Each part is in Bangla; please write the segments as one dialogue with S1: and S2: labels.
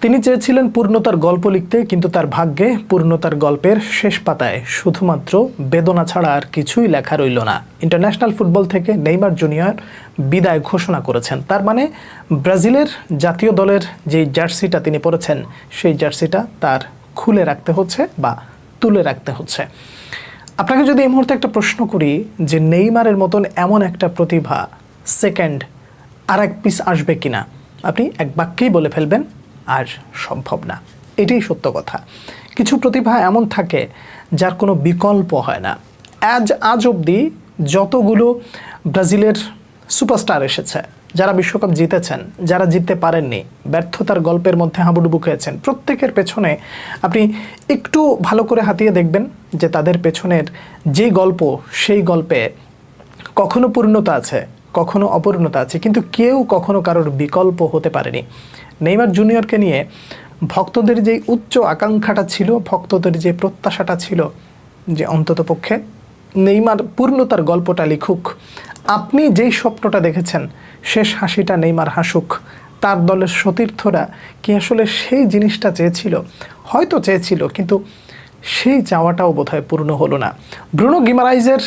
S1: তিনি চেয়েছিলেন পূর্ণতার গল্প লিখতে, কিন্তু তার ভাগ্যে পূর্ণতার গল্পের শেষ পাতায় শুধুমাত্র বেদনা ছাড়া আর কিছুই লেখা রইল না। ইন্টারন্যাশনাল ফুটবল থেকে নেইমার জুনিয়র বিদায় ঘোষণা করেছেন। তার মানে ব্রাজিলের জাতীয় দলের যেই জার্সিটা তিনি পরেছেন, সেই জার্সিটা তার খুলে রাখতে হচ্ছে বা তুলে রাখতে হচ্ছে। আপনাকে যদি এই মুহূর্তে একটা প্রশ্ন করি যে নেইমারের মতন এমন একটা প্রতিভা সেকেন্ড আর এক পিস আসবে কিনা, আপনি এক বাক্যেই বলে ফেলবেন আর সম্ভব না। এটাই সত্য কথা। কিছু প্রতিভা এমন থাকে যার কোনো বিকল্প হয় না। আজ অবধি যতগুলো ব্রাজিলের সুপারস্টার এসেছে, যারা বিশ্বকাপ জিতেছেন, যারা জিততে পারেননি, ব্যর্থতার গল্পের মধ্যে হাবুডুবু খেয়েছেন, প্রত্যেকের পেছনে আপনি একটু ভালো করে হাতিয়ে দেখবেন যে তাদের পেছনের যে গল্প, সেই গল্পে কখনো পূর্ণতা আছে, কখনো অপূর্ণতা আছে, কিন্তু কেউ কখনো কারোর বিকল্প হতে পারেনি। নেইমার জুনিয়রকে নিয়ে ভক্তদের যে উচ্চ আকাঙ্ক্ষাটা ছিল, ভক্তদের যে প্রত্যাশাটা ছিল যে অন্ততপক্ষে নেইমার পূর্ণতার গল্পটা লিখুক, আপনি যেই স্বপ্নটা দেখেছেন শেষ হাসিটা নেইমার হাসুক, তার দলের সতীর্থরা কি আসলে সেই জিনিসটা চেয়েছিল? হয়তো চেয়েছিল, কিন্তু সেই চাওয়াটাও বোধহয় পূর্ণ হলো না। ব্রুনো গিমারাইজের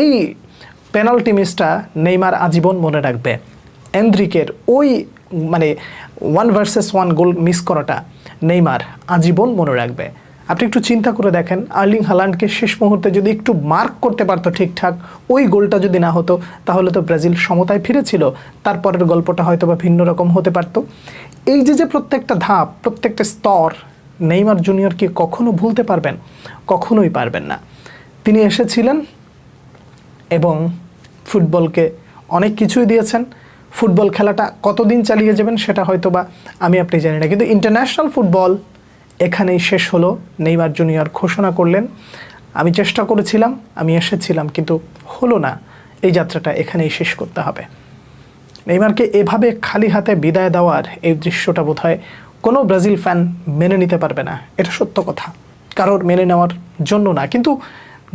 S1: এই পেনাল্টি মিসটা নেইমার আজীবন মনে রাখবে। এন্দ্রিকের ওই 1 ভার্সেস 1 গোল মিস করাটা নেইমার আজীবন মনে রাখবে। আপনি একটু চিন্তা করে দেখেন, আর্লিং হালান্ডকে শেষ মুহূর্তে যদি একটু মার্ক করতে পারতো ঠিকঠাক, ওই গোলটা যদি না হতো, তাহলে তো ব্রাজিল সমতায় ফিরেছিল, তারপরের গল্পটা হয়তো বা ভিন্ন রকম হতে পারতো। এই যে প্রত্যেকটা ধাপ, প্রত্যেকটা স্তর নেইমার জুনিয়র কি কখনো ভুলতে পারবেন? কখনোই পারবেন না। তিনি এসেছিলেন এবং ফুটবলকে অনেক কিছুই দিয়েছেন। ফুটবল খেলাটা কতদিন চালিয়ে যাবেন সেটা হয়তো বা আমি আপনি জানি না, কিন্তু ইন্টারন্যাশনাল ফুটবল এখানেই শেষ হলো। নেইমার জুনিয়র ঘোষণা করলেন, আমি চেষ্টা করেছিলাম, আমি এসেছিলাম, কিন্তু হলো না, এই যাত্রাটা এখানেই শেষ করতে হবে। নেইমারকে এভাবে খালি হাতে বিদায় দেওয়ার এই দৃশ্যটা বোধহয় কোনো ব্রাজিল ফ্যান মেনে নিতে পারবে না। এটা সত্য কথা, কারোর মেনে নেওয়ার জন্য না। কিন্তু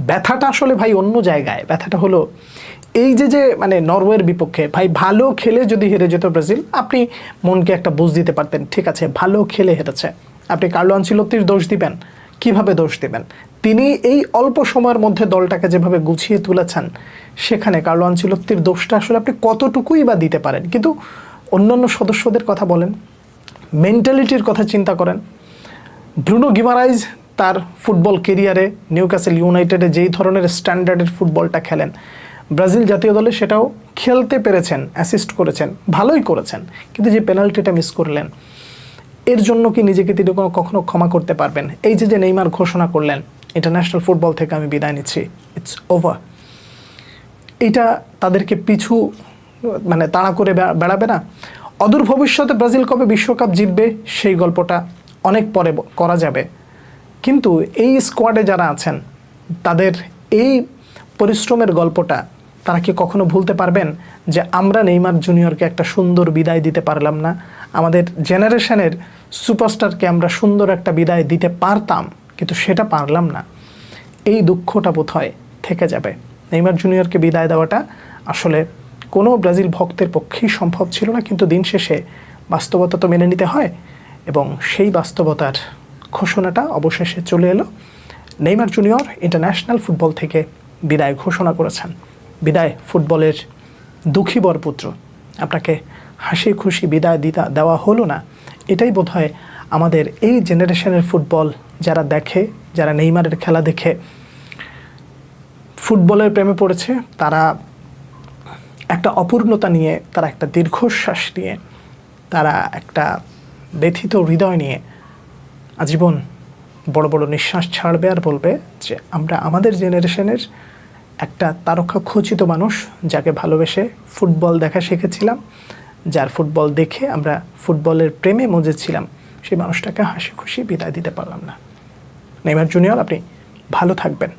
S1: ব্যথাটা আসলে ভাই অন্য জায়গায়। ব্যথাটা হলো এই যে নরওয়ের বিপক্ষে ভাই ভালো খেলে যদি হেরে যেত ব্রাজিল, আপনি মনকে একটা বুঝ দিতে পারতেন, ঠিক আছে ভালো খেলে হেরেছে। আপনি কার্লো আনচেলত্তির দোষ দিবেন? কিভাবে দোষ দিবেন? তিনি এই অল্প সময়ের মধ্যে দলটাকে যেভাবে গুছিয়ে তুলেছেন, সেখানে কার্লো আনচেলত্তির দোষটা আসলে আপনি কতটুকুই বা দিতে পারেন? কিন্তু অন্যান্য সদস্যদের কথা বলেন, মেন্টালিটির কথা চিন্তা করেন। ব্রুনো গিমারাইজ তার ফুটবল কেরিয়ারে নিউক্যাসল ইউনাইটেডে যেই ধরনের স্ট্যান্ডার্ডের ফুটবলটা খেলেন, ব্রাজিল জাতীয় দলে সেটাও খেলতে পেরেছেন, অ্যাসিস্ট করেছেন, ভালোই করেছেন, কিন্তু যে পেনাল্টিটা মিস করলেন, এর জন্য কি নিজেকে তিনি কখনো ক্ষমা করতে পারবেন? এই যে নেইমার ঘোষণা করলেন, ইন্টারন্যাশনাল ফুটবল থেকে আমি বিদায় নিচ্ছি, ইটস ওভার, এটা তাদেরকে পিছু তাড়া করে বেড়াবে না? অদূর ভবিষ্যতে ব্রাজিল কবে বিশ্বকাপ জিতবে সেই গল্পটা অনেক পরে করা যাবে, কিন্তু এই স্কোয়াডে যারা আছেন তাদের এই পরিশ্রমের গল্পটা তারা কি কখনো ভুলতে পারবেন যে আমরা নেইমার জুনিয়রকে একটা সুন্দর বিদায় দিতে পারলাম না, আমাদের জেনারেশনের সুপারস্টারকে আমরা সুন্দর একটা বিদায় দিতে পারতাম, কিন্তু সেটা পারলাম না? এই দুঃখটা বোধহয় থেকে যাবে। নেইমার জুনিয়রকে বিদায় দেওয়াটা আসলে কোনো ব্রাজিল ভক্তের পক্ষেই সম্ভব ছিল না, কিন্তু দিন শেষে বাস্তবতা তো মেনে নিতে হয়, এবং সেই বাস্তবতার ঘোষণাটা অবশেষে চলে এলো। নেইমার জুনিয়র ইন্টারন্যাশনাল ফুটবল থেকে বিদায় ঘোষণা করেছেন। বিদায় ফুটবলের দুঃখী বরপুত্র, আপনাকে হাসি খুশি বিদায় দেওয়া হলো না। এটাই বোধহয় আমাদের এই জেনারেশনের ফুটবল যারা দেখে, যারা নেইমারের খেলা দেখে ফুটবলের প্রেমে পড়েছে, তারা একটা অপূর্ণতা নিয়ে, তারা একটা দীর্ঘশ্বাস নিয়ে, তারা একটা ব্যথিত হৃদয় নিয়ে আজীবন বড় বড় নিঃশ্বাস ছাড়বে আর বলবে যে আমরা আমাদের জেনারেশনের একটা তারকা খচিত মানুষ, যাকে ভালোবেসে ফুটবল দেখা শিখেছিলাম, যার ফুটবল দেখে আমরা ফুটবলের প্রেমে মজেছিলাম, সেই মানুষটাকে হাসি খুশি বিদায় দিতে পারলাম না। নেইমার জুনিয়র, আপনি ভালো থাকবেন।